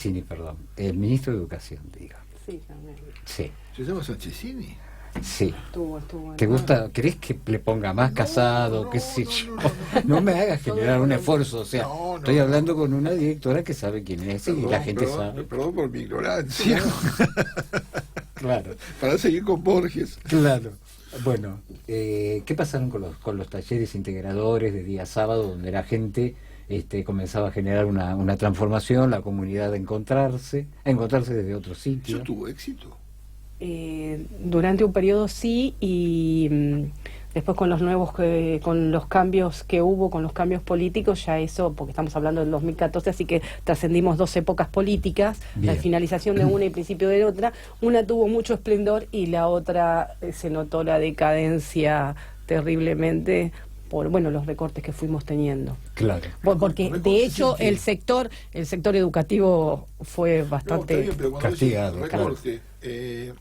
Cini, perdón, el ministro de Educación, diga. Sí, también. Sí, ¿Se llama Sanchezini? sí. Estuvo. ¿Te gusta? ¿Querés que le ponga más Casado? ¿Qué sé yo? No me hagas generar un esfuerzo, o sea, estoy hablando con una directora que sabe quién es y la gente sabe. Perdón por mi ignorancia. Claro, Para seguir con Borges. claro. Bueno, ¿qué pasaron con los talleres integradores de día sábado, donde la gente comenzaba a generar una transformación, la comunidad a encontrarse desde otro sitio? Eso tuvo éxito. Durante un periodo sí, y después con con los cambios que hubo, con los cambios políticos, ya eso, porque estamos hablando del 2014, así que trascendimos dos épocas políticas, Bien. la finalización de una y principio de otra. Una tuvo mucho esplendor y la otra se notó la decadencia terriblemente por los recortes que fuimos teniendo. Claro. Porque de hecho el sector educativo fue bastante No, está bien, pero cuando castigado, decís claro. recorte,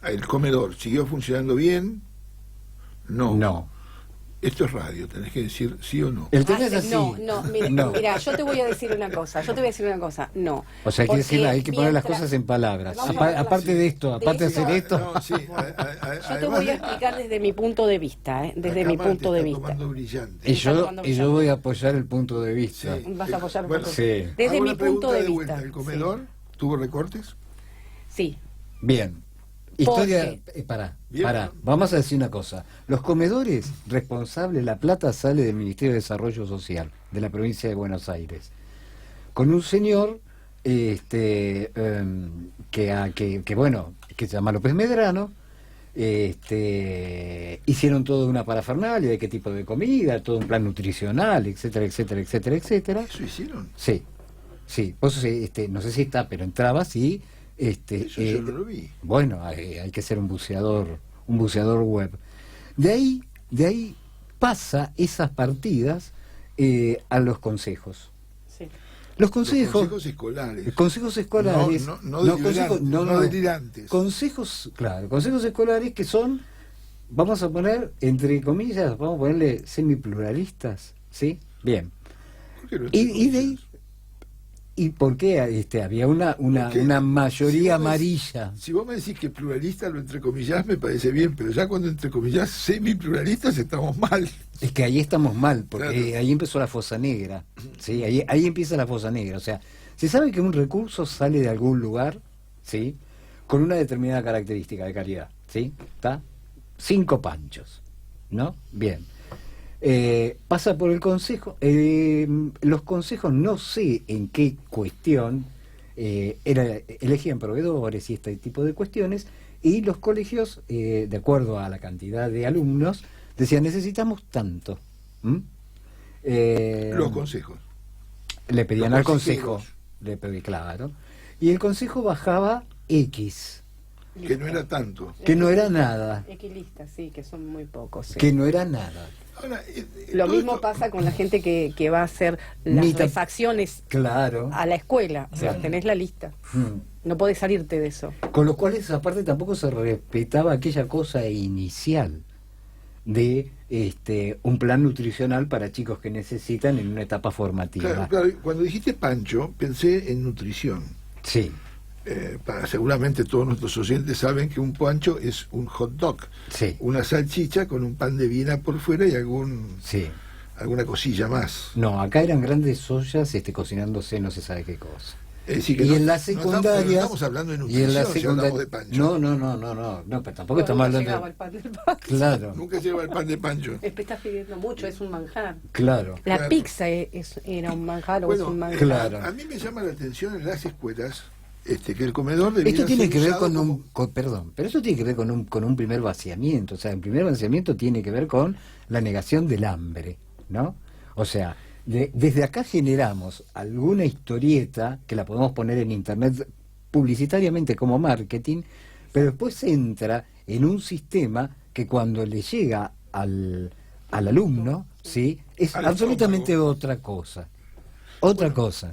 el comedor siguió funcionando bien. No. Esto es radio, tenés que decir sí o no. El tema es así. Mira, yo te voy a decir una cosa, no. O sea, hay que poner las mientras- cosas en palabras. Vamos a verlas. Aparte de esto, aparte de hacer esto. No, sí, Yo te voy a explicar desde mi punto de vista, desde mi punto de vista. Brillante. Y yo voy a apoyar el punto de vista. Sí. Vas a apoyar Bueno, un poco. sí. Desde Hago mi la punto pregunta de vuelta. vista. ¿El comedor tuvo recortes? Sí. Bien. Historia, Porque- pará. Vamos a decir una cosa. Los comedores responsables, la plata sale del Ministerio de Desarrollo Social de la provincia de Buenos Aires. Con un señor que se llama López Medrano, hicieron toda una parafernalia de qué tipo de comida, todo un plan nutricional, etcétera, etcétera, etcétera, etcétera. ¿Eso hicieron? Sí. Vos, no sé si está, pero entrabas y Eso yo no lo vi. bueno, hay que ser un buceador web. De ahí pasa esas partidas a los consejos. Sí. Los consejos escolares. consejos escolares, No delirantes. consejos escolares que son, vamos a poner entre comillas, vamos a ponerle semipluralistas, ¿sí? Bien. ¿Por qué no Y de ahí, ¿y por qué había una mayoría amarilla? Si vos me decís que pluralista lo entrecomillás me parece bien, pero ya cuando entrecomillás semipluralistas estamos mal. Es que ahí estamos mal, porque Claro. ahí empezó la fosa negra, ¿sí? Ahí empieza la fosa negra, o sea, se sabe que un recurso sale de algún lugar, ¿sí? Con una determinada característica de calidad, ¿sí? ¿Está? 5 panchos, ¿no? Bien. Pasa por el consejo, los consejos no sé en qué cuestión elegían proveedores y este tipo de cuestiones, y los colegios, de acuerdo a la cantidad de alumnos, decían necesitamos tanto. Los consejos. Le pedían Los al consejo, consejeros. claro, y el consejo bajaba X, Que no era tanto. que no era nada, Equilistas, sí, que son muy pocos. Sí. que no era nada. Ahora, Lo todo mismo esto- pasa con la gente que va a hacer las Ni tan- refacciones Claro. a la escuela. O sea, Claro. tenés la lista. Mm. No podés salirte de eso. Con lo cual, esa parte tampoco se respetaba aquella cosa inicial de un plan nutricional para chicos que necesitan en una etapa formativa. Claro, cuando dijiste pancho, pensé en nutrición. Sí, Seguramente todos nuestros oyentes saben que un pancho es un hot dog, sí, una salchicha con un pan de Viena por fuera y sí. alguna cosilla más. No, acá eran grandes ollas cocinándose no se sabe qué cosa. Es decir, que Y no- en la no estamos- secundaria... no estamos hablando de y en la nutrición si hablamos secundaria... de pancho. No, pero tampoco estamos hablando llegaba de... el pan del pancho. Claro, Nunca lleva el pan de pancho. Estás pidiendo mucho, es un manjar. claro. La Claro. pizza era un manjar o Bueno, es un manjar. Claro. A mí me llama la atención en las escuelas que el comedor debiera Esto tiene ser que ver usado como- perdón, pero eso tiene que ver con un primer vaciamiento. O sea, el primer vaciamiento tiene que ver con la negación del hambre, ¿no? O sea, desde acá generamos alguna historieta que la podemos poner en internet publicitariamente como marketing, pero después entra en un sistema que cuando le llega al alumno, ¿sí? Es Al absolutamente estómago. otra cosa. Otra cosa.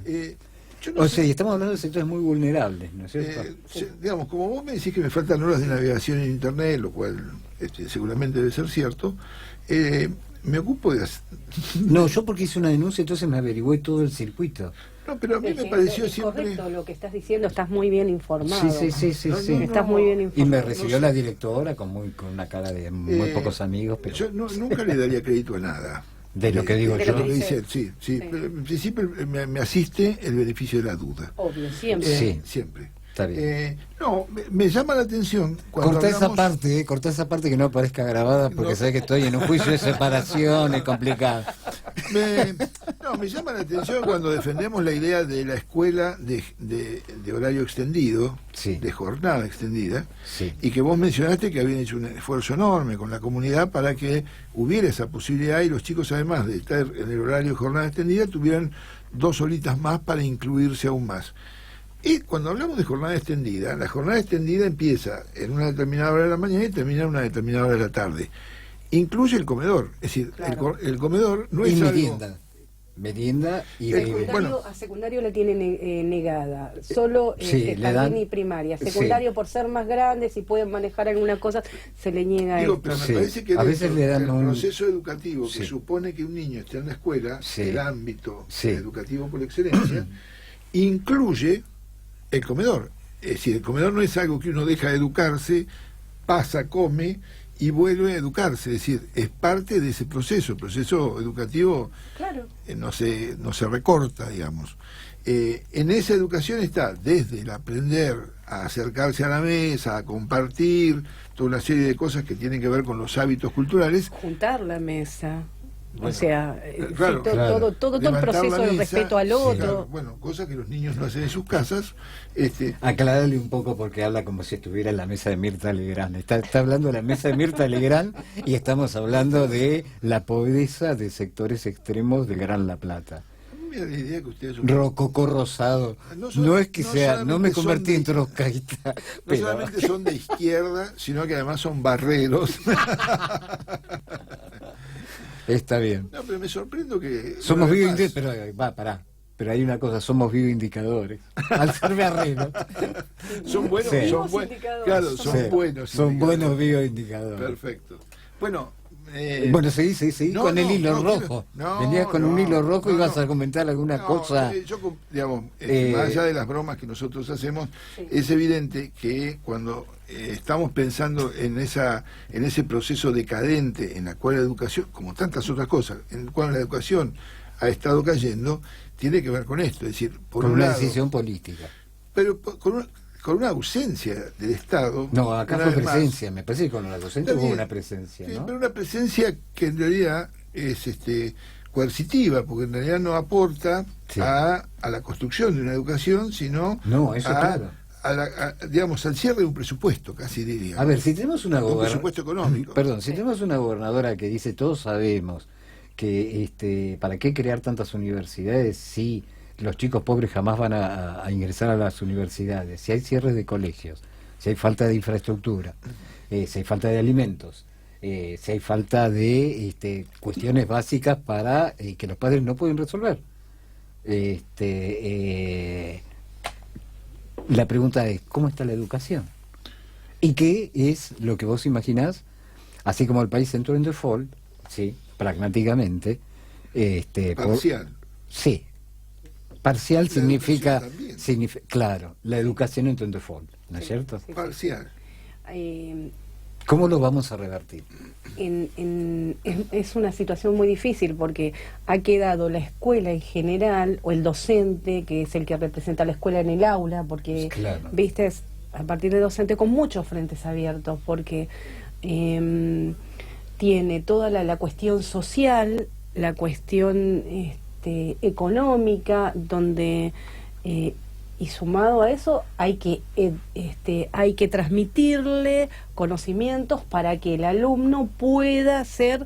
Yo no O sé, sea, y estamos hablando de sectores muy vulnerables, ¿no es cierto? digamos, como vos me decís que me faltan horas de navegación en internet, lo cual seguramente debe ser cierto, me ocupo de No, yo porque hice una denuncia, entonces me averigüé todo el circuito. No, pero a mí me Sí, pareció es siempre... correcto lo que estás diciendo, estás muy bien informado. Sí. Estás muy bien informado. Y me recibió la directora con una cara de muy pocos amigos, pero Yo nunca le daría crédito a nada. de lo que digo de yo. lo Lo que dice. dice él, sí. Sí. Pero en principio me asiste el beneficio de la duda. Obvio, siempre. Sí. Siempre. Está bien. No, me llama la atención cuando Corta hablamos... esa parte que no aparezca grabada porque No. sabes que estoy en un juicio de separación, es complicado. Me llama la atención cuando defendemos la idea de la escuela de horario extendido, Sí. de jornada extendida, Sí. y que vos mencionaste que habían hecho un esfuerzo enorme con la comunidad para que hubiera esa posibilidad y los chicos, además de estar en el horario de jornada extendida, tuvieran 2 horitas más para incluirse aún más. Y cuando hablamos de jornada extendida, la jornada extendida empieza en una determinada hora de la mañana y termina en una determinada hora de la tarde. Incluye el comedor, es decir, Claro. el comedor no Y es merienda. Merienda y Bueno. A secundario le tienen negada, solo Sí, le jardín dan- y primaria. sí. Secundario, por ser más grande, si pueden manejar alguna cosa, se le niega Digo, esto. pero me Sí. parece que A veces le dan el un- proceso educativo que Sí. supone que un niño esté en la escuela, Sí. el ámbito Sí. educativo por excelencia, incluye el comedor. Es decir, el comedor no es algo que uno deja de educarse, pasa, come y vuelve a educarse. Es decir, es parte de ese proceso. El proceso educativo Claro. no se recorta, digamos. En esa educación está desde el aprender a acercarse a la mesa, a compartir, toda una serie de cosas que tienen que ver con los hábitos culturales. Juntar la mesa. Bueno, o sea, claro, sí, claro. todo el Levantar la proceso de mesa, respeto al sí, otro. claro, bueno, cosas que los niños no hacen en sus casas. Aclararle un poco porque habla como si estuviera en la mesa de Mirta Legrand. Está hablando de la mesa de Mirta Legrand y estamos hablando de la pobreza de sectores extremos del Gran La Plata. Me da la idea que ustedes son- Rococó rosado. No Es que no sea, no me solamente son convertí en de- trotskista. No pero- solamente son de izquierda, sino que además son barreros. Está bien. No, pero me sorprendo que... Somos bueno, además, bioindicadores, pará. Pero hay una cosa, somos bioindicadores. Al ser barrero. son buenos, Sí. son buenos. Claro, son Sí, buenos. Son indicadores. buenos bioindicadores. Perfecto. Bueno, Bueno, seguí no, con el no, hilo no, rojo. no, Venías con un no, hilo rojo y no, vas no. a comentar alguna no, cosa. yo, digamos, Eh, más allá de las bromas que nosotros hacemos, Sí. es evidente que cuando estamos pensando en ese proceso decadente en la cual la educación, como tantas otras cosas, en el cual la educación ha estado cayendo, tiene que ver con esto, es decir, por Con un una lado, decisión política. pero con una ausencia del Estado. No, acá una fue vez más. presencia. Me parece que con la docente Está hubo bien. una presencia, Sí, ¿no? pero una presencia que en realidad es coercitiva, porque en realidad no aporta Sí. a la construcción de una educación, sino No, eso claro. digamos, al cierre de un presupuesto, casi diría. A ver, si tenemos una un presupuesto económico. Perdón, si tenemos una gobernadora que dice, todos sabemos que ¿para qué crear tantas universidades si los chicos pobres jamás van a ingresar a las universidades? Si hay cierres de colegios, si hay falta de infraestructura, si hay falta de alimentos, si hay falta de cuestiones básicas para que los padres no pueden resolver. La pregunta es, ¿cómo está la educación? ¿Y qué es lo que vos imaginás? Así como el país entró en default, sí, pragmáticamente, Parcial. sí, parcial La significa, educación también. claro, la educación entró en default, ¿no es cierto? Sí. Parcial. ¿Cómo lo vamos a revertir? Es una situación muy difícil porque ha quedado la escuela en general o el docente, que es el que representa a la escuela en el aula, porque, Claro. viste, es a partir de docente con muchos frentes abiertos, porque tiene toda la cuestión social, la cuestión económica, donde y sumado a eso hay que transmitirle conocimientos para que el alumno pueda ser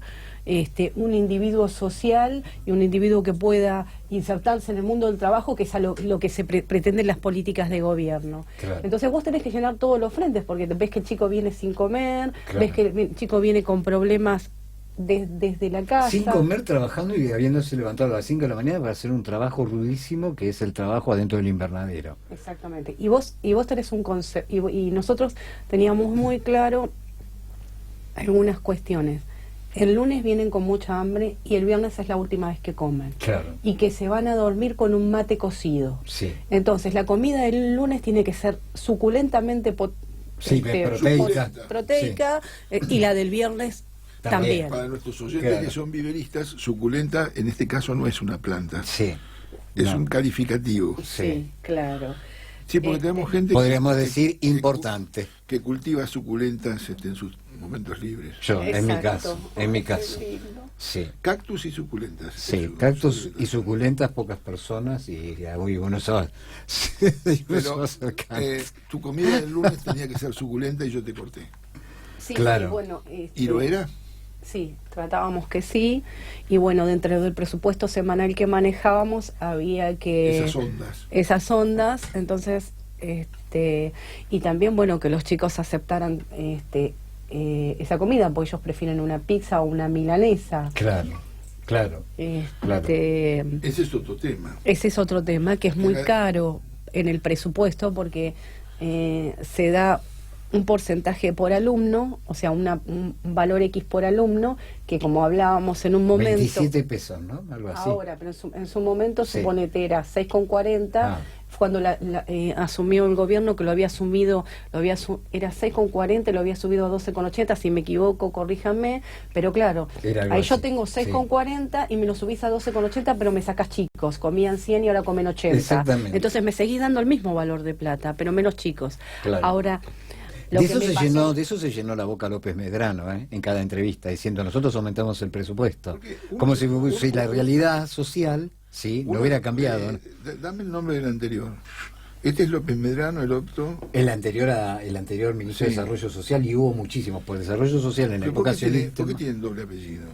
un individuo social y un individuo que pueda insertarse en el mundo del trabajo, que es a lo que se pretenden las políticas de gobierno. Claro. Entonces vos tenés que llenar todos los frentes, porque ves que el chico viene sin comer, Claro. ves que el chico viene con problemas desde la casa. Sin comer, trabajando y habiéndose levantado a las 5 de la mañana para hacer un trabajo rudísimo que es el trabajo adentro del invernadero. Exactamente. Y vos tenés un concepto, y nosotros teníamos muy claro algunas cuestiones. el lunes vienen con mucha hambre y el viernes es la última vez que comen. Claro. Y que se van a dormir con un mate cocido. Sí. Entonces, la comida del lunes tiene que ser suculentamente Sí, proteica, y la del viernes también. Para nuestros oyentes Claro. que son viveristas, suculenta en este caso no es una planta, Sí. es No. un calificativo. Sí, claro. Sí, porque tenemos gente Podríamos decir importante. que cultiva suculentas en sus momentos libres. Yo, en mi Exacto. caso, en mi caso. Sí. Cactus y suculentas. Sí, Eso, cactus suculentas. y suculentas, pocas personas y muy buenos son. Pero tu comida del lunes tenía que ser suculenta y yo te corté. Sí, Claro. sí, bueno, ¿Y lo era? Sí, tratábamos que sí, y bueno, dentro del presupuesto semanal que manejábamos había que... Esas ondas. Entonces, y también, bueno, que los chicos aceptaran esa comida, porque ellos prefieren una pizza o una milanesa. Claro, claro. Claro. Ese es otro tema. Ese es otro tema que es muy caro en el presupuesto porque se da un porcentaje por alumno, o sea, un valor X por alumno, que como hablábamos en un momento... 27 pesos, ¿no? Algo así. Ahora, pero en su momento, Sí. suponete, era 6,40, Ah. cuando asumió el gobierno, que lo había asumido, era 6,40, lo había subido a 12,80, si me equivoco, corríjanme, pero claro, Era algo ahí yo así, tengo 6,40 y me lo subís a 12,80, pero me sacás chicos, comían 100 y ahora comen 80. Exactamente. Entonces me seguís dando el mismo valor de plata, pero menos chicos. Claro. Ahora... lo De que eso, me se pasó- llenó, de eso se llenó la boca López Medrano, en cada entrevista, diciendo nosotros aumentamos el presupuesto. Porque Como si la realidad social no hubiera cambiado. ¿no? Dame el nombre del anterior. Este es López Medrano, el otro. El anterior ministro de Sí. Desarrollo Social, y hubo muchísimos. Por desarrollo social en la ¿Pero época ¿Por qué socialista. tienen doble apellido?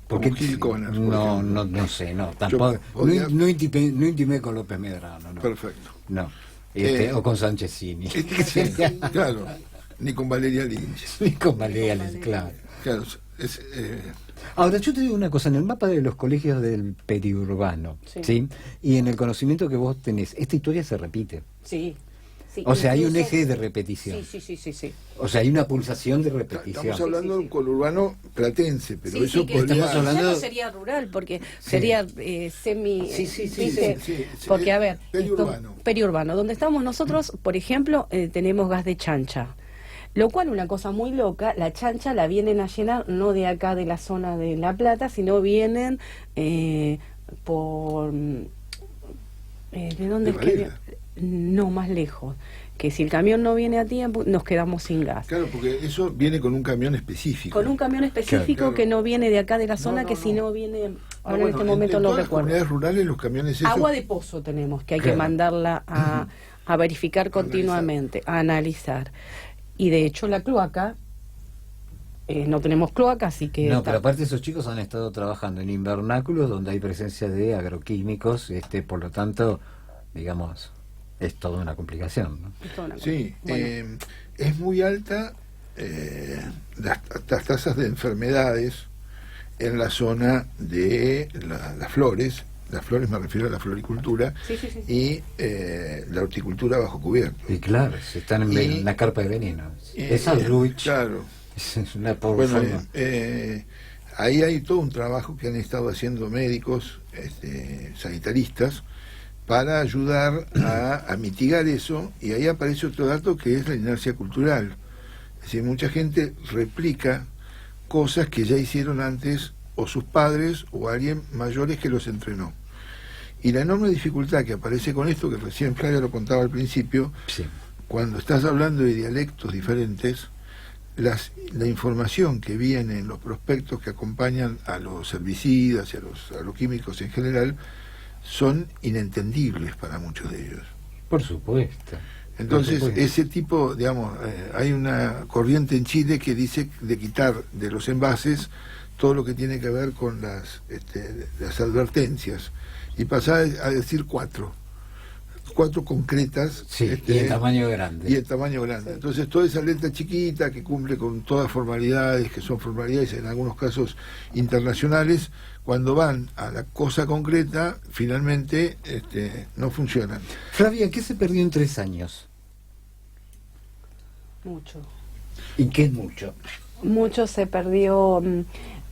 Porque Como Gil Connors, por no, ejemplo. no sé, no, tampoco. podría- No intimé con López Medrano, no. Perfecto. No. O con Sanchezini. Sí, claro, ni con Valeria Lynch. Ni con Valeria, claro. Claro, Ahora, yo te digo una cosa, en el mapa de los colegios del periurbano, Sí. ¿sí? Y en el conocimiento que vos tenés, esta historia se repite. Sí. Sí, O sea, hay un incluso- eje de repetición. Sí. O sea, hay una pulsación de repetición. estamos hablando de un conurbano platense, pero Sí, eso sí, que podría... estamos hablando- ya no sería rural, porque sería semi... Sí, sí, ¿viste? sí, porque, a ver... periurbano. Periurbano. Donde estamos nosotros, por ejemplo, tenemos gas de chancha. Lo cual, una cosa muy loca, la chancha la vienen a llenar no de acá de la zona de La Plata, sino vienen por... ¿de dónde ¿De es que Varela? No, más lejos. Que si el camión no viene a tiempo, nos quedamos sin gas. Claro, porque eso viene con un camión específico. Con un camión específico Claro. que no viene de acá de la zona, no, que no. si no viene, Ah, ahora bueno, en este momento en no todas las recuerdo. comunidades rurales los camiones esos... Agua de pozo tenemos, que hay Claro. que mandarla a verificar continuamente, a analizar. Y de hecho la cloaca, no tenemos cloaca, así que... No, pero aparte esos chicos han estado trabajando en invernáculos donde hay presencia de agroquímicos, por lo tanto, digamos, es toda una complicación, ¿no? es toda una cosa. Sí, Bueno, es muy alta las tasas de enfermedades en la zona de las flores. Las flores, me refiero a la floricultura, sí. y la horticultura bajo cubierto. Y claro, si están en la carpa de veneno. Esa Ruich Claro. es una Bueno, forma. ahí hay todo un trabajo que han estado haciendo médicos, sanitaristas, para ayudar a mitigar eso, y ahí aparece otro dato que es la inercia cultural. Es decir, mucha gente replica cosas que ya hicieron antes o sus padres o alguien mayores que los entrenó. Y la enorme dificultad que aparece con esto, que recién Flavia lo contaba al principio, Sí. cuando estás hablando de dialectos diferentes, la información que viene en los prospectos que acompañan a los herbicidas y a los químicos en general son inentendibles para muchos de ellos. Por supuesto. Entonces, Por supuesto. ese tipo, digamos, hay una corriente en Chile que dice de quitar de los envases todo lo que tiene que ver con las advertencias, y pasar a decir cuatro concretas. Sí, y en tamaño grande. Y en tamaño grande. Entonces, toda esa letra chiquita que cumple con todas formalidades, que son formalidades en algunos casos internacionales, cuando van a la cosa concreta, finalmente no funcionan. Flavia, ¿qué se perdió en 3 años? mucho. ¿Y qué es mucho? Mucho se perdió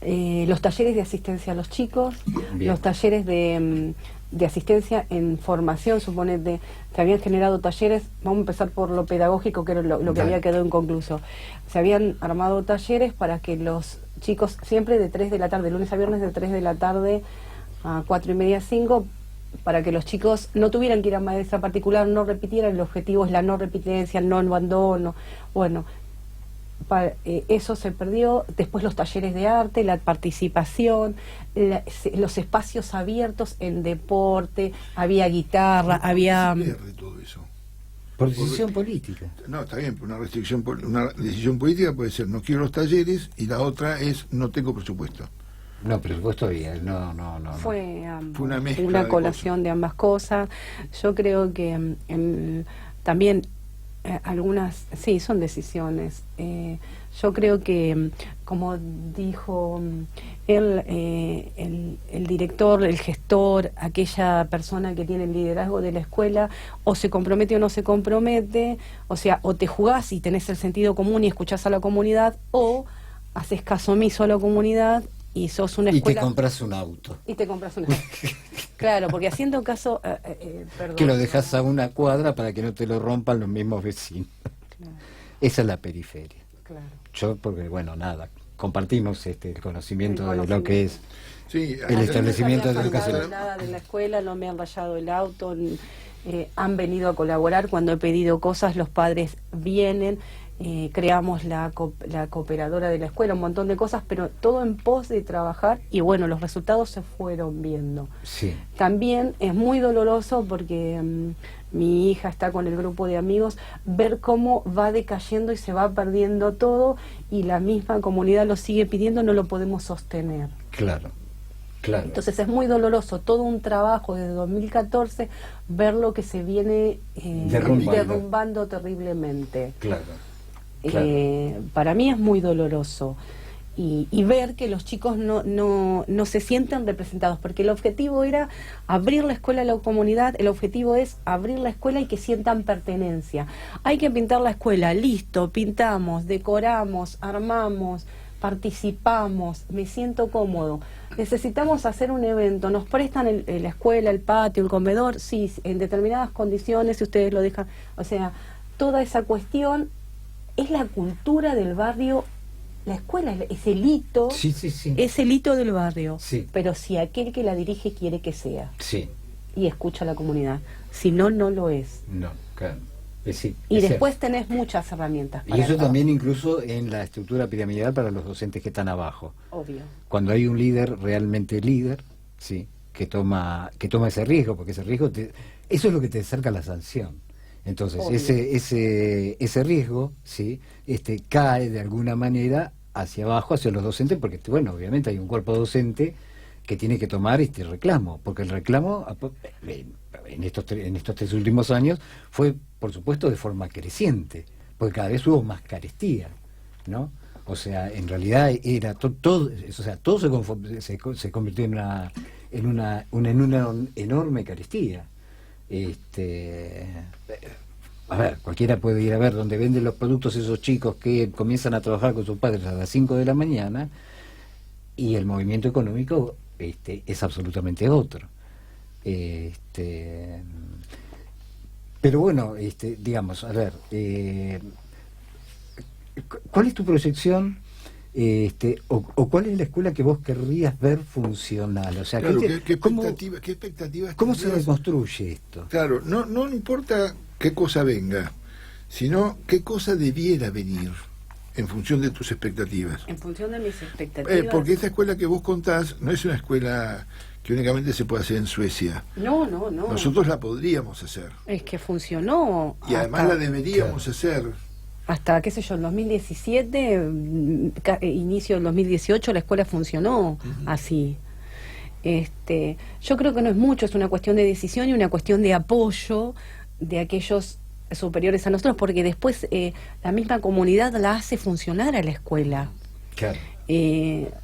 los talleres de asistencia a los chicos, Bien. los talleres de asistencia en formación, suponete, se habían generado talleres, vamos a empezar por lo pedagógico, que era lo que Dale. había quedado inconcluso. Se habían armado talleres para que los chicos, siempre de 3 de la tarde, lunes a viernes de 3 de la tarde a 4:30, 5, para que los chicos no tuvieran que ir a maestra particular, no repitieran, el objetivo es la no repitencia, el no abandono, bueno, eso se perdió. Después los talleres de arte, la participación, los espacios abiertos en deporte, había guitarra, había... Se pierde todo eso. Por decisión política. No, está bien, una restricción, una decisión política puede ser no quiero los talleres y la otra es no tengo presupuesto. No, presupuesto había, no. Fue una mezcla una de colación de ambas cosas. Yo creo que también algunas, sí, son decisiones. Yo creo que, como dijo el director, el gestor, aquella persona que tiene el liderazgo de la escuela, o se compromete o no se compromete, o sea, o te jugás y tenés el sentido común y escuchás a la comunidad, o haces caso omiso a la comunidad y sos una escuela... Y te compras un auto. Y te compras una... Claro, porque haciendo caso... perdón. Que lo dejas a una cuadra para que no te lo rompan los mismos vecinos. Claro, Esa es la periferia. claro. Yo, porque bueno, nada, compartimos el conocimiento El de lo que es Sí, el establecimiento de No me han educación. faltado nada de la escuela, no me han rayado el auto, han venido a colaborar. Cuando he pedido cosas, los padres vienen, creamos la cooperadora de la escuela, un montón de cosas, pero todo en pos de trabajar, y bueno, los resultados se fueron viendo. Sí, También es muy doloroso porque mi hija está con el grupo de amigos, ver cómo va decayendo y se va perdiendo todo, y la misma comunidad lo sigue pidiendo, no lo podemos sostener. claro. Entonces es muy doloroso, todo un trabajo desde 2014, ver lo que se viene derrumbando terriblemente. Claro. Para mí es muy doloroso. Y ver que los chicos no se sienten representados, porque el objetivo era abrir la escuela a la comunidad, el objetivo es abrir la escuela y que sientan pertenencia. Hay que pintar la escuela, listo, pintamos, decoramos, armamos, participamos, me siento cómodo. Necesitamos hacer un evento, nos prestan la escuela, el patio, el comedor, sí, en determinadas condiciones, si ustedes lo dejan, o sea, toda esa cuestión es la cultura del barrio. La escuela es el hito, Sí. es el hito del barrio, Sí. pero si aquel que la dirige quiere que sea Sí, y escucha a la comunidad, si no, no lo es. no, claro. Sí, Y es después cierto. tenés muchas herramientas Y para eso todo. también incluso en la estructura piramidal para los docentes que están abajo. Obvio. Cuando hay un líder realmente líder, sí, que toma ese riesgo, porque ese riesgo eso es lo que te acerca a la sanción. Entonces, Obvio. ese riesgo, sí, cae de alguna manera hacia abajo, hacia los docentes, porque bueno, obviamente hay un cuerpo docente que tiene que tomar este reclamo, porque el reclamo en estos 3 últimos años fue, por supuesto, de forma creciente, porque cada vez hubo más carestía, ¿no? O sea, en realidad era todo, o sea, todo se convirtió en una enorme carestía. A ver, cualquiera puede ir a ver donde venden los productos esos chicos que comienzan a trabajar con sus padres a las 5 de la mañana, y el movimiento económico es absolutamente otro. Pero bueno, digamos, a ver, ¿cuál es tu proyección? O cuál es la escuela que vos querrías ver funcional? O sea, Claro, ¿qué ¿cómo expectativas se tendrías? reconstruye esto? Claro, no importa qué cosa venga, sino qué cosa debiera venir en función de tus expectativas. En función de mis expectativas. Porque esta escuela que vos contás no es una escuela que únicamente se puede hacer en Suecia. No. Nosotros la podríamos hacer. Es que funcionó. Y además la deberíamos hacer. Hasta, qué sé yo, en 2017, inicio del 2018, la escuela funcionó así. Yo creo que no es mucho, es una cuestión de decisión y una cuestión de apoyo de aquellos superiores a nosotros, porque después la misma comunidad la hace funcionar a la escuela. Claro.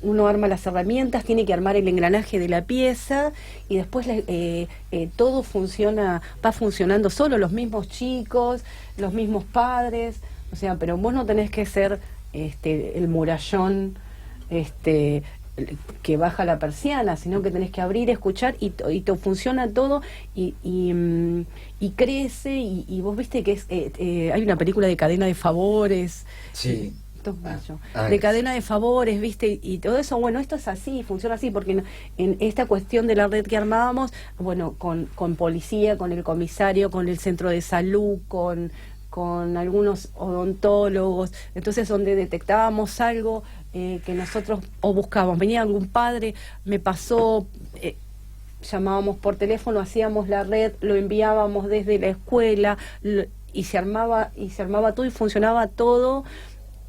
Uno arma las herramientas, tiene que armar el engranaje de la pieza y después todo va funcionando solo, los mismos chicos, los mismos padres, o sea, pero vos no tenés que ser el murallón que baja la persiana, sino que tenés que abrir, escuchar y te funciona todo y crece y vos viste que hay una película de Cadena de Favores. Sí. De cadena de favores, ¿viste? Y todo eso, bueno, esto es así, funciona así, porque en esta cuestión de la red que armábamos, bueno, con policía, con el comisario, con el centro de salud, con algunos odontólogos, entonces donde detectábamos algo que nosotros o buscábamos, venía algún padre, me pasó, llamábamos por teléfono, hacíamos la red, lo enviábamos desde la escuela y se armaba todo y funcionaba todo.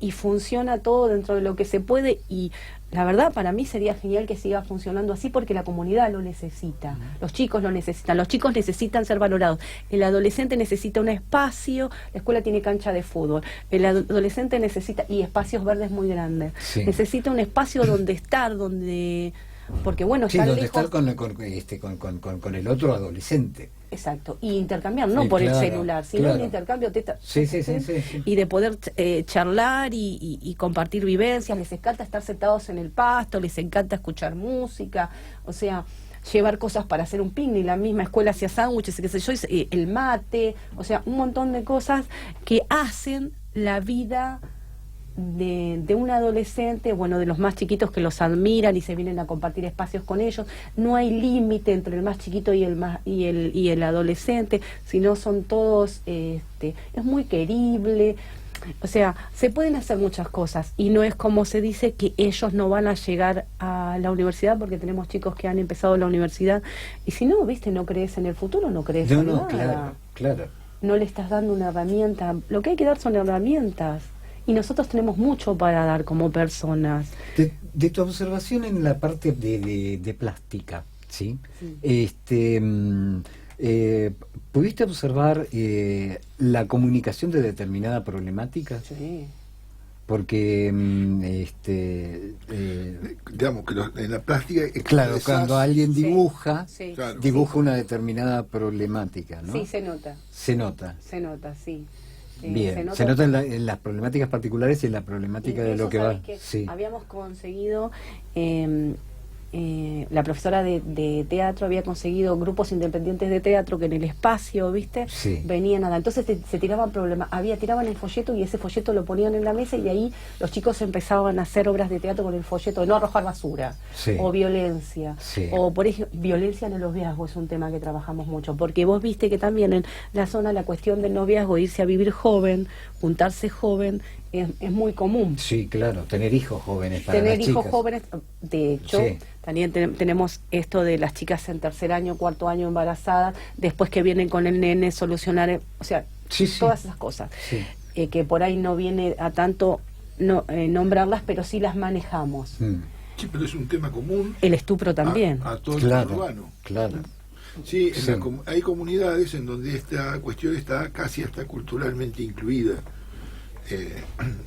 Y funciona todo dentro de lo que se puede y la verdad para mí sería genial que siga funcionando así porque la comunidad lo necesita, los chicos lo necesitan, los chicos necesitan ser valorados, el adolescente necesita un espacio, la escuela tiene cancha de fútbol, el adolescente necesita, y espacios verdes muy grandes, sí. Necesita un espacio donde estar, porque bueno, sí, estar donde lejos, estar con el otro adolescente. exacto, y intercambiar, no Sí, por claro, el celular, sino claro. un intercambio Sí. y de poder charlar y compartir vivencias. Les encanta estar sentados en el pasto, les encanta escuchar música, o sea, llevar cosas para hacer un picnic, la misma escuela hacía sándwiches, qué sé yo, el mate, o sea, un montón de cosas que hacen la vida de un adolescente, bueno, de los más chiquitos que los admiran y se vienen a compartir espacios con ellos. No hay límite entre el más chiquito y el adolescente, sino son todos, es muy querible. O sea, se pueden hacer muchas cosas y no es como se dice que ellos no van a llegar a la universidad, porque tenemos chicos que han empezado la universidad y si no, viste, no crees en el futuro, no crees en nada. Claro. No le estás dando una herramienta. Lo que hay que dar son herramientas. Y nosotros tenemos mucho para dar como personas. De tu observación en la parte de plástica, ¿sí? ¿Pudiste observar la comunicación de determinada problemática? Sí. Porque, digamos que en la plástica... claro, cuando alguien dibuja, Sí. Claro. dibuja una determinada problemática, ¿no? Sí, se nota. Se nota. Se nota, sí. Bien, se nota en las problemáticas particulares y en la problemática de lo que va. Sí. Habíamos conseguido, la profesora de teatro había conseguido grupos independientes de teatro que en el espacio, ¿viste? Sí. Venían a dar. Entonces se tiraban problemas, tiraban el folleto y ese folleto lo ponían en la mesa y ahí los chicos empezaban a hacer obras de teatro con el folleto, de no arrojar basura, Sí. o violencia, Sí. o por ejemplo, violencia en el noviazgo es un tema que trabajamos mucho, porque vos viste que también en la zona la cuestión del noviazgo, irse a vivir joven, juntarse joven, es muy común. Sí, claro, tener hijos jóvenes para Tener las hijos chicas. jóvenes, de hecho, Sí. también tenemos esto de las chicas en tercer año, cuarto año embarazadas, después que vienen con el nene, solucionar, o sea, Sí, sí. todas esas cosas, Sí. que por ahí no viene a tanto nombrarlas, pero sí las manejamos. Sí, pero es un tema común. El estupro también. A todo el Claro, urbano. claro. Sí, Sí. hay comunidades en donde esta cuestión está casi hasta culturalmente incluida.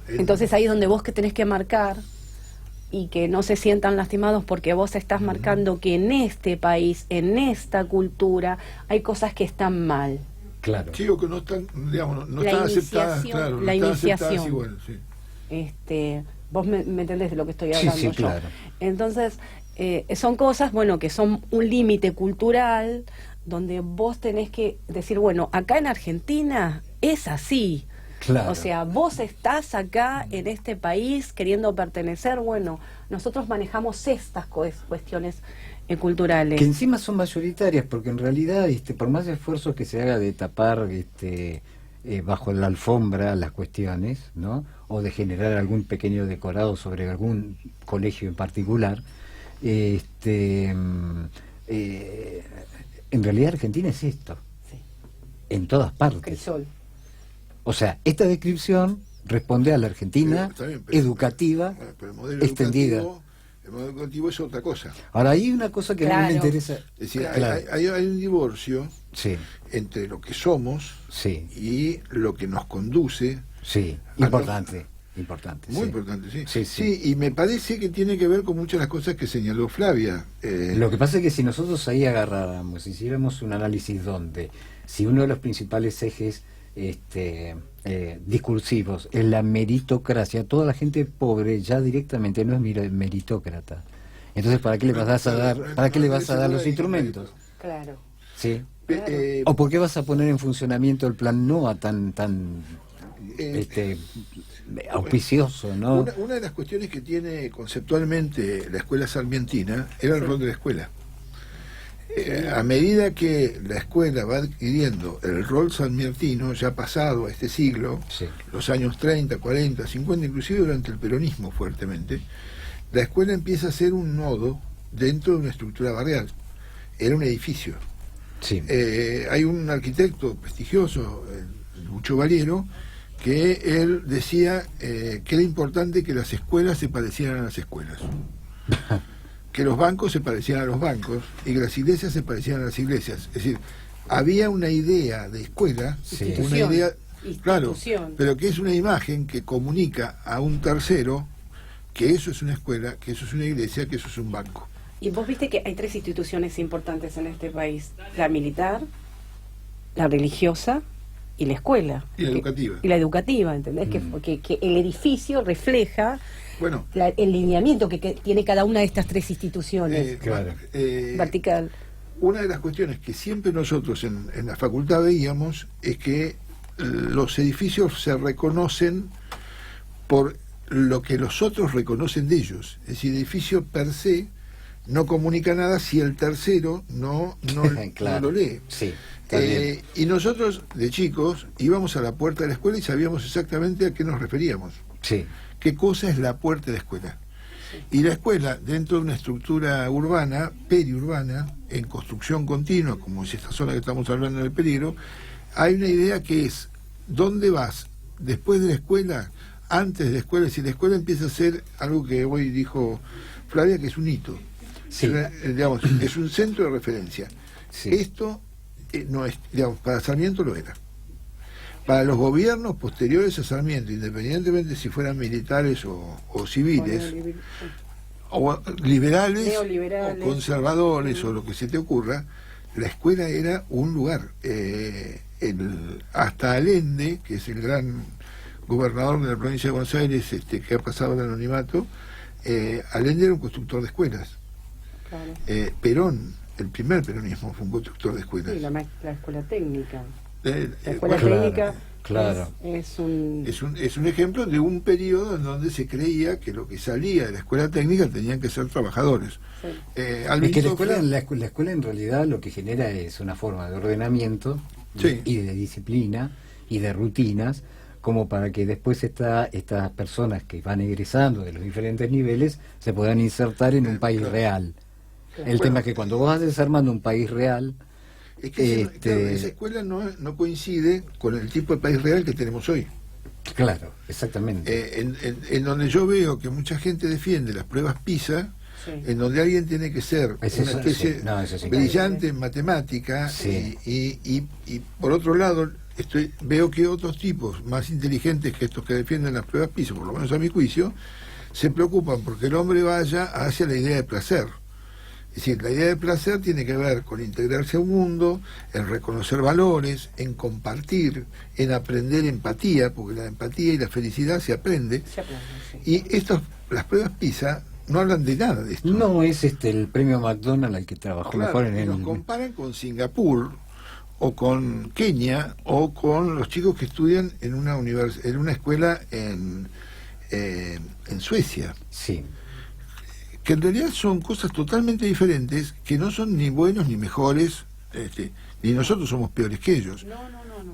Entonces ahí es donde vos que tenés que marcar y que no se sientan lastimados porque vos estás marcando que en este país, en esta cultura, hay cosas que están mal. Claro. Sí, o que no están, digamos, no La están aceptadas, iniciación, claro, no la están iniciación. aceptadas igual, sí. Vos me entendés de lo que estoy Sí, hablando sí, yo. claro. Entonces, son cosas, bueno, que son un límite cultural donde vos tenés que decir, bueno, acá en Argentina es así. Claro. O sea, vos estás acá en este país queriendo pertenecer, bueno, nosotros manejamos estas cuestiones culturales. Que encima son mayoritarias, porque en realidad, por más esfuerzos que se haga de tapar bajo la alfombra las cuestiones, ¿no? O de generar algún pequeño decorado sobre algún colegio en particular, en realidad Argentina es esto, Sí. en todas partes. Crisol. O sea, esta descripción responde a la Argentina Pero educativa, pero el modelo extendida. el modelo educativo es otra cosa. Ahora, hay una cosa que a mí me Claro. interesa. Es decir, Claro. hay un divorcio Sí, entre lo que somos sí, y lo que nos conduce. sí, Ah, importante, importante. Muy sí. importante, sí. Sí, sí. Sí, y me parece que tiene que ver con muchas de las cosas que señaló Flavia. Lo que pasa es que si nosotros ahí agarráramos, hiciéramos un análisis donde, si uno de los principales ejes discursivos, en la meritocracia, toda la gente pobre ya directamente no es meritócrata. Entonces, ¿para qué le vas a dar, los instrumentos? Claro. ¿Sí? Claro. ¿O por qué vas a poner en funcionamiento el plan NOA tan auspicioso, ¿no? Una de las cuestiones que tiene conceptualmente la escuela sarmientina era el rol de la escuela. A medida que la escuela va adquiriendo el rol sarmientino, ya pasado a este siglo, los años 30, 40, 50, inclusive durante el peronismo fuertemente, la escuela empieza a ser un nodo dentro de una estructura barrial. Era un edificio. Sí. Hay un arquitecto prestigioso, Lucho Valiero, que él decía que era importante que las escuelas se parecieran a las escuelas, que los bancos se parecieran a los bancos y que las iglesias se parecieran a las iglesias. Es decir, había una idea de escuela, una idea, claro, pero que es una imagen que comunica a un tercero que eso es una escuela, que eso es una iglesia, que eso es un banco. Y vos viste que hay 3 instituciones importantes en este país: la militar, la religiosa y la escuela. Y la educativa. Y la educativa, ¿entendés? Que el edificio refleja el lineamiento que tiene cada una de estas 3 instituciones. Vertical. Una de las cuestiones que siempre nosotros en la facultad veíamos es que los edificios se reconocen por lo que los otros reconocen de ellos. Es decir, el edificio per se no comunica nada si el tercero no lo lee. Sí, y nosotros, de chicos, íbamos a la puerta de la escuela y sabíamos exactamente a qué nos referíamos. Sí. ¿Qué cosa es la puerta de la escuela? Y la escuela, dentro de una estructura urbana, periurbana, en construcción continua, como es esta zona que estamos hablando del peligro, hay una idea que es: ¿dónde vas? Después de la escuela, antes de la escuela. Si la escuela empieza a ser algo que hoy dijo Flavia, que es un hito. Sí. Digamos, es un centro de referencia. Sí. Esto no es, digamos, para Sarmiento lo era. Para los gobiernos posteriores a Sarmiento, independientemente si fueran militares o civiles, o liberales, o conservadores, o lo que se te ocurra, la escuela era un lugar. Hasta Allende, que es el gran gobernador de la provincia de Buenos Aires, que ha pasado el anonimato, Allende era un constructor de escuelas. Claro. Perón, el primer peronismo, fue un constructor de escuelas. Sí, la escuela técnica. La escuela bueno, técnica claro. Es un ejemplo de un periodo en donde se creía que lo que salía de la escuela técnica tenían que ser trabajadores. Sí. Es que la escuela en realidad lo que genera es una forma de ordenamiento y de disciplina y de rutinas, como para que después estas personas que van egresando de los diferentes niveles se puedan insertar en un país real. El tema es que cuando vos vas desarmando un país real, es que esa escuela no coincide con el tipo de país real que tenemos hoy. Claro, exactamente. En donde yo veo que mucha gente defiende las pruebas PISA, en donde alguien tiene que ser una especie brillante en matemática, y por otro lado veo que otros tipos más inteligentes que estos que defienden las pruebas PISA, por lo menos a mi juicio, se preocupan porque el hombre vaya hacia la idea de placer. Es decir, la idea de placer tiene que ver con integrarse a un mundo, en reconocer valores, en compartir, en aprender empatía, porque la empatía y la felicidad se aprende. Y las pruebas PISA no hablan de nada de esto. No es el premio McDonald's al que trabajó mejor en nos comparan con Singapur o con Kenia o con los chicos que estudian en una escuela en Suecia. Sí. Que en realidad son cosas totalmente diferentes, que no son ni buenos ni mejores, ni nosotros somos peores que ellos. No.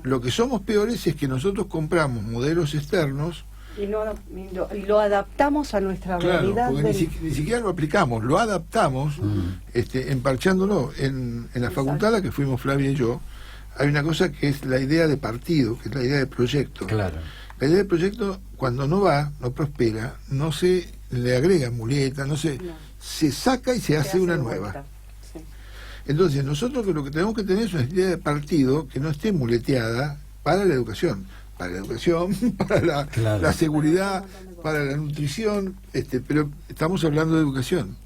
Lo que somos peores es que nosotros compramos modelos externos y lo adaptamos a nuestra realidad. Porque ni siquiera lo aplicamos, lo adaptamos, emparchándolo. En la facultad a la que fuimos Flavia y yo, hay una cosa que es la idea de partido, que es la idea de proyecto. Claro. La idea de proyecto, cuando no prospera, no se le agrega muleta, se saca y se hace una nueva. Sí. Entonces, nosotros lo que tenemos que tener es una idea de partido que no esté muleteada para la educación, para la seguridad, para la nutrición, pero estamos hablando de educación.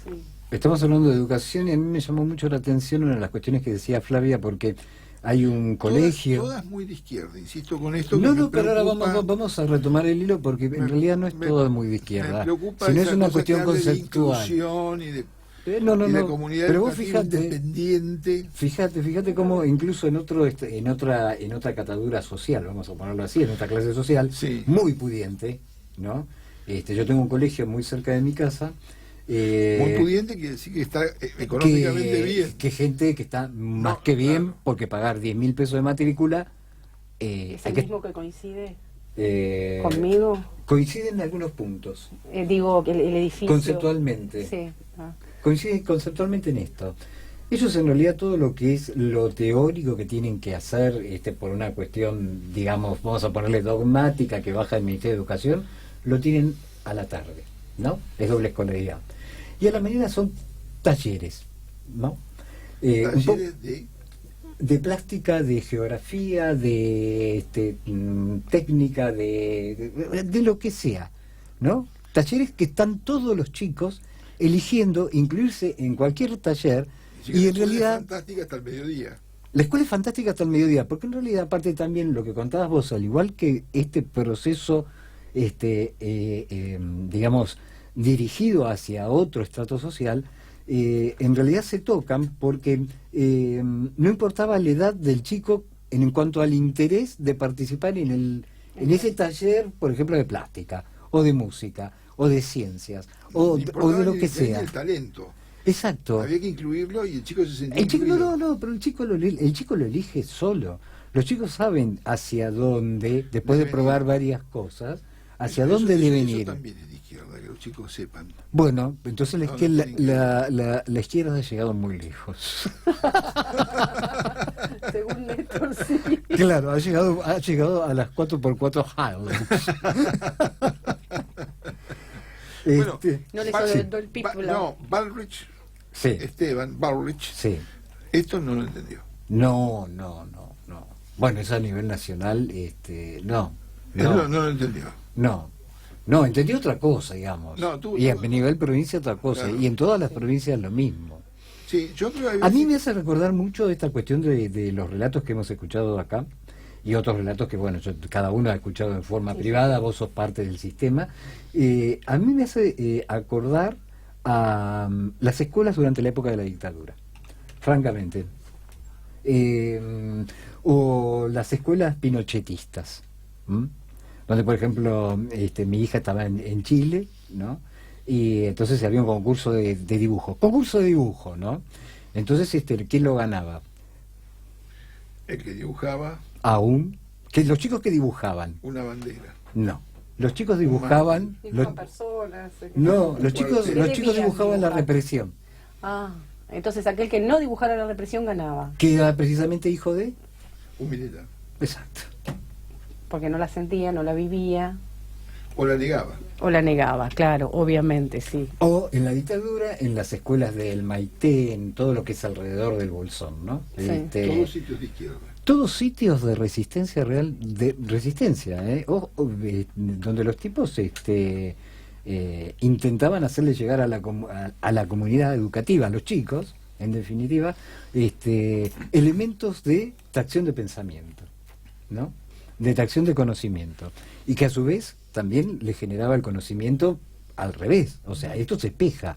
Sí. Estamos hablando de educación y a mí me llamó mucho la atención una de las cuestiones que decía Flavia, porque hay un colegio. Todas muy de izquierda, insisto con esto. No, que me pero ahora preocupa. vamos a retomar el hilo porque en realidad no es todo muy de izquierda, Me preocupa sino es esa una cosa cuestión que hable de conceptual. inclusión y de No, y la comunidad pero vos educativa fíjate, independiente. fíjate cómo incluso en otra catadura social, vamos a ponerlo así, en otra clase social, Sí. muy pudiente, ¿no? Yo tengo un colegio muy cerca de mi casa. Muy pudiente quiere decir que está económicamente bien. Que gente que está más No, que bien, claro. porque pagar 10.000 pesos de matrícula ¿Es hay el que, mismo que coincide eh, conmigo? coinciden en algunos puntos, Digo, el edificio. conceptualmente. Sí. Ah. Coinciden conceptualmente en esto. Ellos en realidad todo lo que es lo teórico que tienen que hacer por una cuestión, digamos, vamos a ponerle dogmática que baja el Ministerio de Educación, lo tienen a la tarde, ¿no? Es doble escolaridad. Y a la mañana son talleres, ¿no? Un poco Talleres de plástica, de geografía, de técnica, de lo que sea, ¿no? Talleres que están todos los chicos eligiendo incluirse en cualquier taller y en realidad fantástica hasta el mediodía. la escuela es fantástica hasta el mediodía, porque en realidad aparte también lo que contabas vos, al igual que este proceso, digamos, dirigido hacia otro estrato social, en realidad se tocan porque no importaba la edad del chico en cuanto al interés de participar en ese taller, por ejemplo, de plástica, o de música, o de ciencias, o de lo que sea. El talento. Exacto. Había que incluirlo y el chico se sentía El chico, incluido. no, pero el chico lo elige solo. Los chicos saben hacia dónde, después de Deben probar ir. varias cosas, hacia Eso- dónde eso- deben eso ir. también es de izquierda, que los chicos sepan. Bueno, entonces es No, que no tienen que- la izquierda ha llegado muy lejos. Según Néstor, sí. Claro, ha llegado a las 4x4 Highlands. Bueno, No le Ba- soltó el pípula. No, Balrich, sí, Esteban Balrich, sí. esto no lo entendió. No. Bueno, eso a nivel nacional, no. Él no lo entendió. No, entendí otra cosa, digamos. No, tú- y a nivel provincia otra cosa. Claro. Y en todas las provincias lo mismo. Sí, yo creo que había A mí sido- me hace recordar mucho esta cuestión de los relatos que hemos escuchado acá y otros relatos que, bueno, cada uno ha escuchado en forma privada, vos sos parte del sistema. A mí me hace acordar a las escuelas durante la época de la dictadura, francamente. O las escuelas pinochetistas, ¿m? Donde, por ejemplo, mi hija estaba en Chile, ¿no? Y entonces había un concurso de dibujo, ¿no? Entonces, ¿quién lo ganaba? el que dibujaba Que los chicos que dibujaban, una bandera. no. Los chicos dibujaban, Dibujan personas. no, los chicos Debían dibujaban la dibujar. represión, Ah, entonces aquel que no dibujara la represión ganaba, que era precisamente hijo de... Un militar. Exacto. porque no la sentía, no la vivía, O la negaba. o la negaba, claro, obviamente, sí. O en la dictadura, en las escuelas del Maité, en todo lo que es alrededor del Bolsón, ¿no? Sí. Todos sitios de izquierda. Todos sitios de resistencia real, donde los tipos intentaban hacerle llegar a la comunidad educativa, a los chicos, en definitiva, elementos de tracción de pensamiento, ¿no? De tracción de conocimiento, y que a su vez también le generaba el conocimiento al revés, o sea, esto se espeja.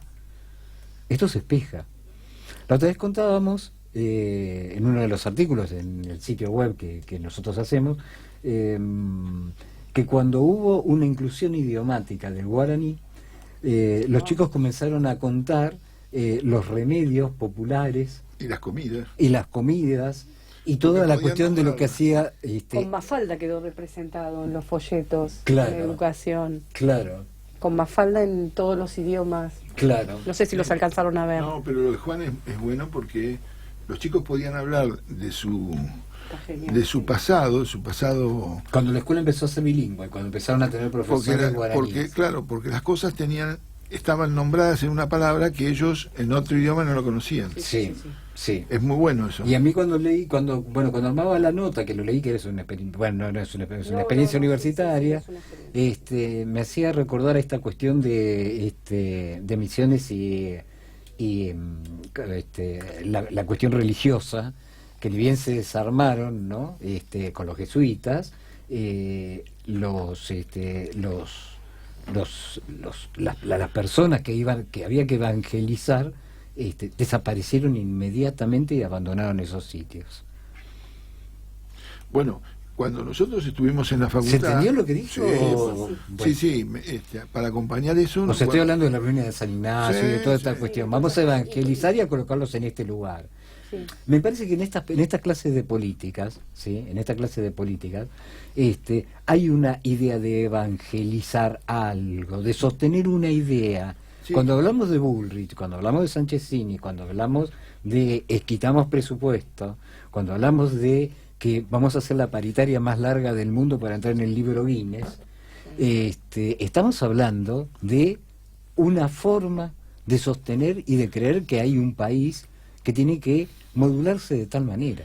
La otra vez contábamos en uno de los artículos en el sitio web que nosotros hacemos, que cuando hubo una inclusión idiomática del guaraní, los chicos comenzaron a contar los remedios populares Y las comidas. y las comidas y toda Porque la podían cuestión de lo que nombrarlas. hacía Con Mafalda quedó representado en los folletos Claro. de educación, claro, con Mafalda en todos los idiomas. claro. No sé si los alcanzaron a ver. No, pero lo de Juan es bueno porque los chicos podían hablar de su Está genial. de su pasado Cuando la escuela empezó a ser bilingüe, cuando empezaron a tener profesores guaraníes. porque las cosas estaban nombradas en una palabra que ellos en otro idioma no lo conocían. Sí, sí. Es muy bueno eso. Y a mí cuando armaba la nota, que lo leí, que es una experiencia, bueno, no es una, es una experiencia universitaria, sí, es una experiencia. me hacía recordar a esta cuestión de misiones y la cuestión religiosa, que ni bien se desarmaron, ¿no? Con los jesuitas, las personas que había que evangelizar, desaparecieron inmediatamente y abandonaron esos sitios. Bueno, cuando nosotros estuvimos en la facultad... ¿Se entendió lo que dijo? Sí, Bueno. sí, para acompañar eso... O sea, estoy hablando de la ruina de San Ignacio y de toda esta sí, cuestión. Vamos a evangelizar y a colocarlos en este lugar. Sí. Me parece que en estas clases de políticas, ¿sí? En esta clase de políticas, hay una idea de evangelizar algo, de sostener una idea. Sí. Cuando hablamos de Bullrich, cuando hablamos de Sanchezini, cuando hablamos de quitamos presupuesto, cuando hablamos de que vamos a hacer la paritaria más larga del mundo para entrar en el libro Guinness, estamos hablando de una forma de sostener y de creer que hay un país que tiene que modularse de tal manera.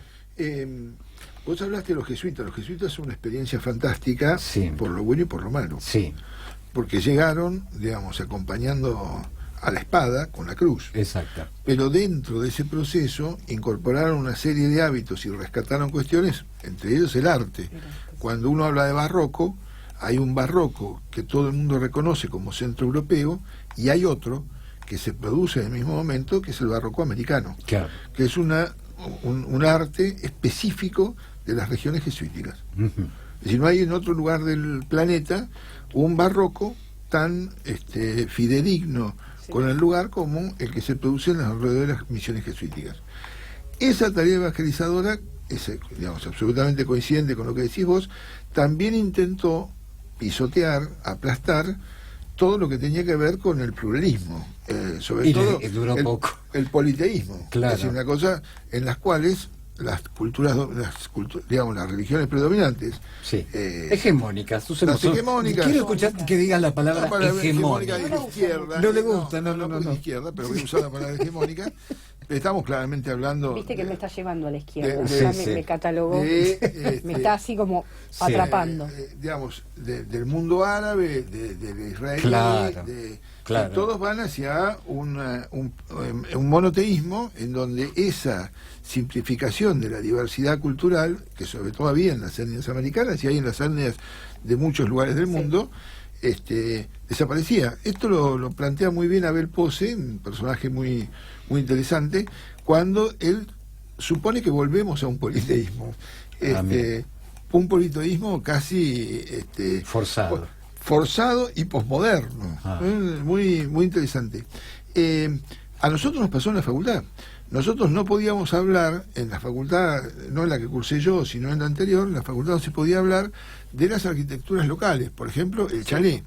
Vos hablaste de los jesuitas son una experiencia fantástica, Sí. por lo bueno y por lo malo, Sí, porque llegaron, digamos, acompañando a la espada con la cruz, exacto. pero dentro de ese proceso incorporaron una serie de hábitos y rescataron cuestiones, entre ellos el arte. Cuando uno habla de barroco, hay un barroco que todo el mundo reconoce como centro europeo y hay otro que se produce en el mismo momento, que es el barroco americano, Claro. que es un arte específico de las regiones jesuíticas. Ujú. Es decir, no hay en otro lugar del planeta un barroco tan fidedigno con el lugar como el que se produce en alrededor de las misiones jesuíticas. Esa tarea evangelizadora, digamos, absolutamente coincidente con lo que decís vos, también intentó pisotear, aplastar todo lo que tenía que ver con el pluralismo, sobre Y todo duró poco. el politeísmo, Claro. es decir, una cosa en las cuales digamos, las religiones predominantes, Sí. Hegemónicas. las hegemónicas. Quiero escuchar que digas la palabra La palabra hegemónica. de la izquierda. No le gusta, no. porque es de izquierda, pero voy a usar la palabra hegemónica. Estamos claramente hablando... Viste que me está llevando a la izquierda, de- ya sí. me catalogó, de, me está así como Sí. atrapando. digamos, del mundo árabe, de Israel, Claro, claro. y todos van hacia un monoteísmo en donde esa simplificación de la diversidad cultural, que sobre todo había en las etnias americanas y hay en las etnias de muchos lugares del mundo, desaparecía. Esto lo plantea muy bien Abel Pose, un personaje muy, muy interesante, cuando él supone que volvemos a un politeísmo. mira. Un politeísmo casi forzado y posmoderno. Ah. Muy, muy interesante. A nosotros nos pasó en la facultad. Nosotros no podíamos hablar en la facultad, no en la que cursé yo, sino en la anterior, en la facultad no se podía hablar de las arquitecturas locales, por ejemplo, el chalet.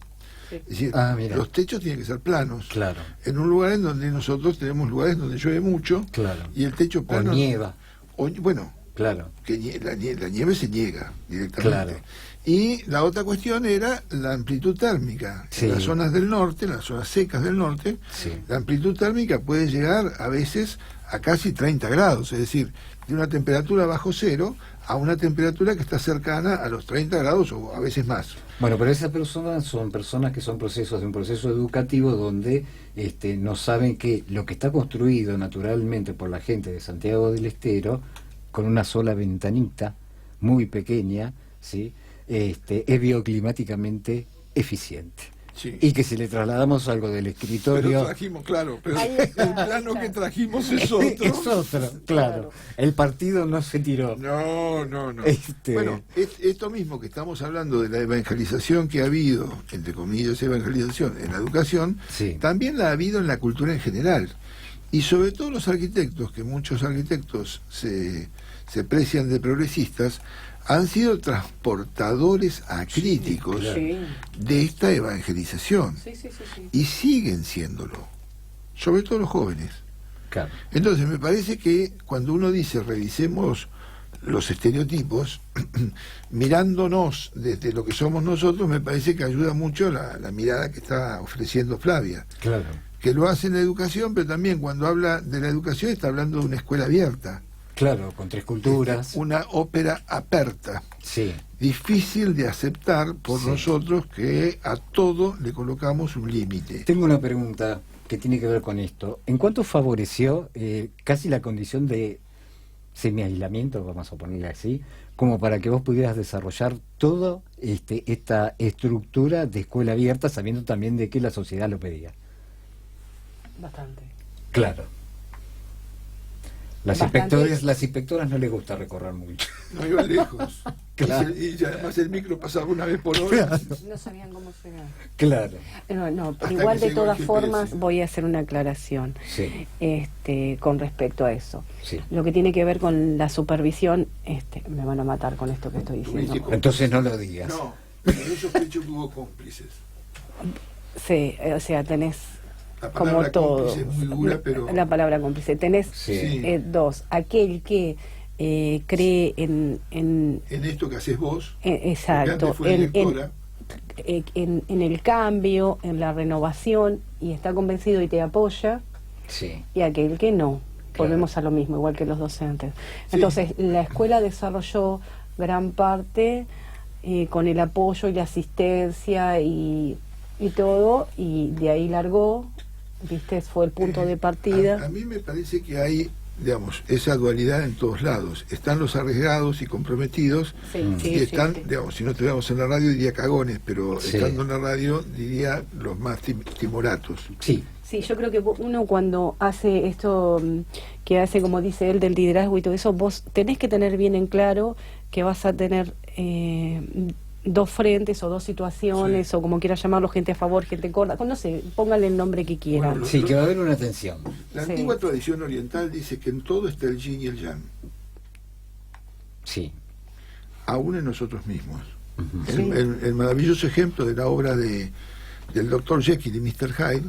Es decir, mira. los techos tienen que ser planos. Claro. En un lugar en donde nosotros tenemos lugares donde llueve mucho, Claro. y el techo plano... O nieva. Bueno, Claro. que la nieve se niega directamente. Claro. Y la otra cuestión era la amplitud térmica. Sí. En las zonas del norte, en las zonas secas del norte, Sí. la amplitud térmica puede llegar a veces a casi 30 grados, es decir, de una temperatura bajo cero a una temperatura que está cercana a los 30 grados o a veces más. Bueno, pero esas personas son personas que son procesos de un proceso educativo donde no saben que lo que está construido naturalmente por la gente de Santiago del Estero, con una sola ventanita muy pequeña, ¿sí? Es bioclimáticamente eficiente. Sí. Y que si le trasladamos algo del Pero escritorio... trajimos, claro, pero Ahí el está, ahí plano está. que trajimos es otro. Es otro, claro. El partido no se tiró. No. Bueno, esto mismo que estamos hablando de la evangelización que ha habido, entre comillas, evangelización en la educación, Sí. también la ha habido en la cultura en general. Y sobre todo los arquitectos, que muchos arquitectos se precian de progresistas, han sido transportadores acríticos claro. Sí. de esta evangelización. Sí. Y siguen siéndolo, sobre todo los jóvenes. Claro. Entonces me parece que cuando uno dice revisemos los estereotipos, mirándonos desde lo que somos nosotros, me parece que ayuda mucho la mirada que está ofreciendo Flavia, Claro. que lo hace en la educación, pero también cuando habla de la educación está hablando de una escuela abierta, Claro, con 3 culturas. una ópera aperta, Sí. difícil de aceptar por Sí. nosotros, que a todo le colocamos un límite. Tengo una pregunta que tiene que ver con esto. ¿En cuánto favoreció casi la condición de semi-aislamiento, vamos a ponerle así, como para que vos pudieras desarrollar toda esta estructura de escuela abierta, sabiendo también de que la sociedad lo pedía. Bastante. Claro. Bastante. Las inspectoras no les gusta recorrer mucho. No iba lejos. Claro. Y además el micro pasaba una vez por hora. Claro. No sabían cómo llegar. Claro. No, pero Hasta igual que de llegó el todas GPS. formas voy a hacer una aclaración Sí, con respecto a eso. sí. Lo que tiene que ver con la supervisión, me van a matar con esto que estoy diciendo. Tuviste Entonces no lo digas. No, pero yo sospecho que hubo cómplices. Sí, o sea, tenés La como palabra todo. cómplice es muy dura, pero... La palabra cómplice. Tenés Sí. dos. Aquel que cree en En esto que haces vos, porque exacto, antes fue directora, en el cambio, en la renovación, y está convencido y te apoya, Sí. y aquel que no. Claro. Volvemos a lo mismo, igual que los docentes. Sí. Entonces, la escuela desarrolló gran parte con el apoyo y la asistencia y todo, y de ahí largó, ¿viste? Fue el punto de a partida. mí me parece que hay, digamos, esa dualidad en todos lados. Están los arriesgados y comprometidos, Sí, Mm. sí, y sí, están, sí. digamos, si no estuviéramos en la radio diría cagones, pero Sí. estando en la radio diría los más timoratos. Sí. Sí, yo creo que uno cuando hace esto que hace, como dice él, del liderazgo y todo eso, vos tenés que tener bien en claro que vas a tener dos frentes o dos situaciones, Sí. o como quieras llamarlo, gente a favor, gente en contra, no sé, pónganle el nombre que quieran. Bueno, Sí, que va a haber una tensión. La Sí. antigua tradición oriental dice que en todo está el yin y el yang, Sí. aún en nosotros mismos. Ujú. Sí. El maravilloso ejemplo de la obra del Dr. Jekyll y Mr. Hyde,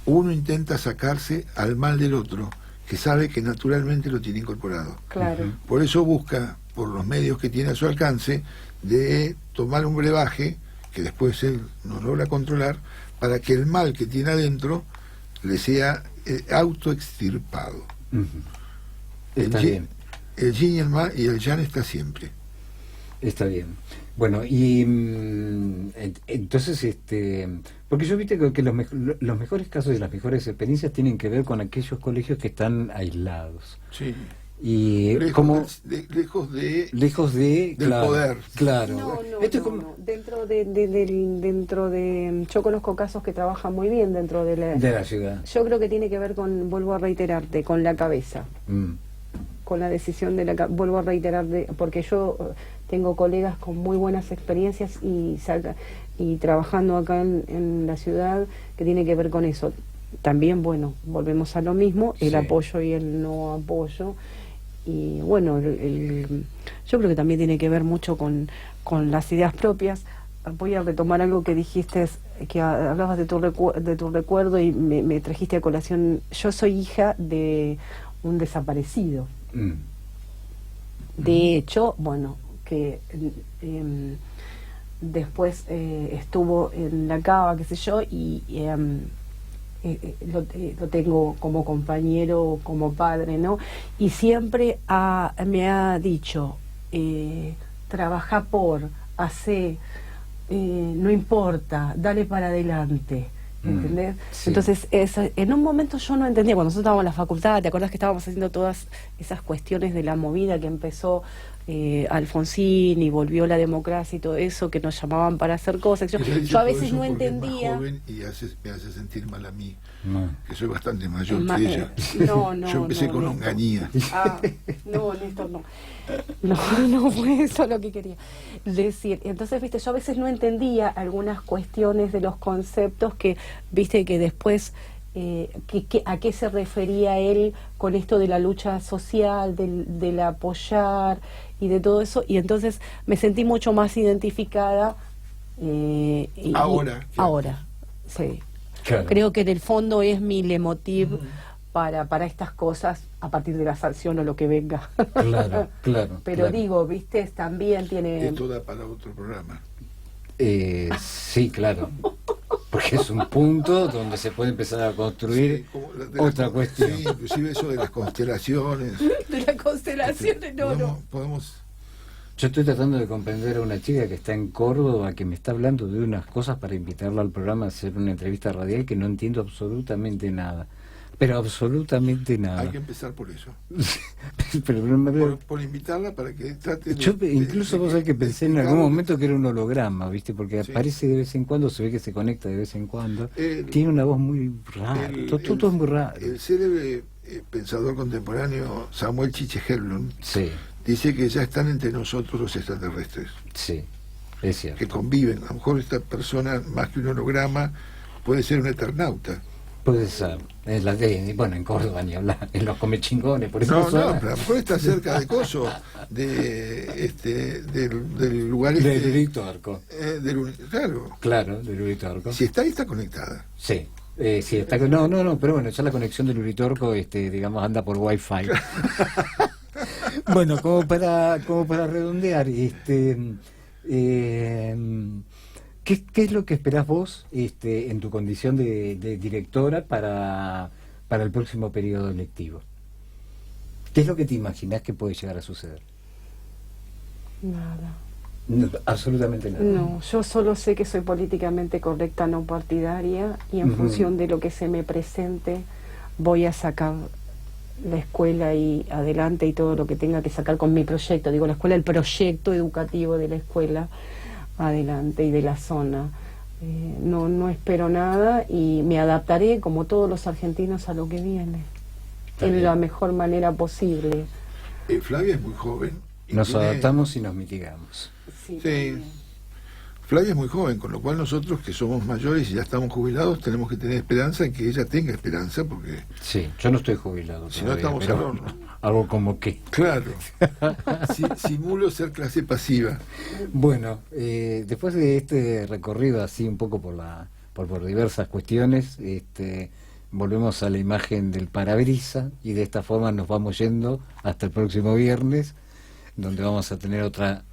uno intenta sacarse al mal del otro, que sabe que naturalmente lo tiene incorporado. Claro. Por eso busca, por los medios que tiene a su alcance, de tomar un brebaje que después él no logra controlar, para que el mal que tiene adentro le sea autoextirpado. Ujú. Está el, bien. el yin y el mal y el yang está siempre. Está bien. Bueno, y entonces, porque yo viste que los mejores casos y las mejores experiencias tienen que ver con aquellos colegios que están aislados. Sí. Y Lejos, como lejos de del claro, poder. Claro. No, Esto es no, como no. Dentro de yo conozco casos que trabajan muy bien dentro de de la ciudad. yo creo que tiene que ver con, vuelvo a reiterarte, con la cabeza. Mm. Con la decisión de vuelvo a reiterar, porque yo tengo colegas con muy buenas experiencias y trabajando acá en la ciudad, que tiene que ver con eso. También, bueno, volvemos a lo mismo, el Sí. apoyo y el no apoyo. Y bueno, yo creo que también tiene que ver mucho con las ideas propias. Voy a retomar algo que dijiste, que hablabas de tu recuerdo y me trajiste a colación. Yo soy hija de un desaparecido. Mm. De hecho, bueno, que después estuvo en la cava, qué sé yo, y lo tengo como compañero, como padre, ¿no? Y siempre me ha dicho, trabaja por, hacer, no importa, dale para adelante. ¿Entendés? Sí. Entonces, en un momento yo no entendía, cuando nosotros estábamos en la facultad, ¿te acordás que estábamos haciendo todas esas cuestiones de la movida que empezó Alfonsín y volvió la democracia y todo eso, que nos llamaban para hacer cosas? Yo a veces no entendía. Joven y me hace sentir mal a mí, No. que soy bastante mayor Ma- que ella. no, Yo empecé con Néstor. onganía. Ah, no, Néstor, no. No fue eso lo que quería decir. Entonces, viste, yo a veces no entendía algunas cuestiones de los conceptos que, viste, que después, a qué se refería él con esto de la lucha social, del apoyar y de todo eso. Y entonces me sentí mucho más identificada. Ahora. Ahora, sí. Claro. Creo que en el fondo es mi leitmotiv para estas cosas, a partir de la sanción o lo que venga. Claro, claro. Pero claro. digo, viste, también tiene... Esto da para otro programa. Sí, claro. Porque es un punto donde se puede empezar a construir Sí, como de otra cuestión. Sí, inclusive eso de las constelaciones. De las constelaciones, Podemos Yo estoy tratando de comprender a una chica que está en Córdoba, que me está hablando de unas cosas para invitarla al programa a hacer una entrevista radial que no entiendo absolutamente nada. Pero absolutamente nada. Hay que empezar por eso. Pero Por invitarla para que trate yo incluso vos sabés que pensé en algún momento que era un holograma, ¿viste? Porque Sí. aparece de vez en cuando, se ve que se conecta de vez en cuando. El- Tiene una voz muy rara, todo es muy raro. El célebre pensador contemporáneo Samuel Chiche Herlund Sí, dice que ya están entre nosotros los extraterrestres, sí, es cierto. que conviven. A lo mejor esta persona, más que un holograma, puede ser un eternauta. Puede ser. Bueno, en Córdoba ni hablar, en los comechingones, por eso No, suena. pero a lo mejor está cerca de Coso, del lugar este, Del Uritorco. claro. Claro, del Uritorco. Si está ahí, está conectada. Sí. Sí, está, no, pero bueno, ya la conexión del Uritorco, digamos, anda por Wi-Fi. Bueno, como para redondear, ¿qué es lo que esperás vos, en tu condición de directora para el próximo periodo lectivo? ¿Qué es lo que te imaginás que puede llegar a suceder? Nada. No, absolutamente nada. No, yo solo sé que soy políticamente correcta, no partidaria, y en Ujú. función de lo que se me presente voy a sacar la escuela y adelante y todo lo que tenga que sacar con mi proyecto. Digo, la escuela, el proyecto educativo de la escuela adelante y de la zona. No espero nada y me adaptaré, como todos los argentinos, a lo que viene, Está en bien. la mejor manera posible. Flavia es muy joven. y Nos tiene- adaptamos y nos mitigamos. Sí, Sí. también. Flavia es muy joven, con lo cual nosotros que somos mayores y ya estamos jubilados tenemos que tener esperanza en que ella tenga esperanza, porque Sí, yo no estoy jubilado Si no todavía, estamos pero al horno. algo como que. claro, simulo ser clase pasiva. Bueno, después de este recorrido así un poco por diversas cuestiones, volvemos a la imagen del parabrisa y de esta forma nos vamos yendo hasta el próximo viernes, donde vamos a tener otra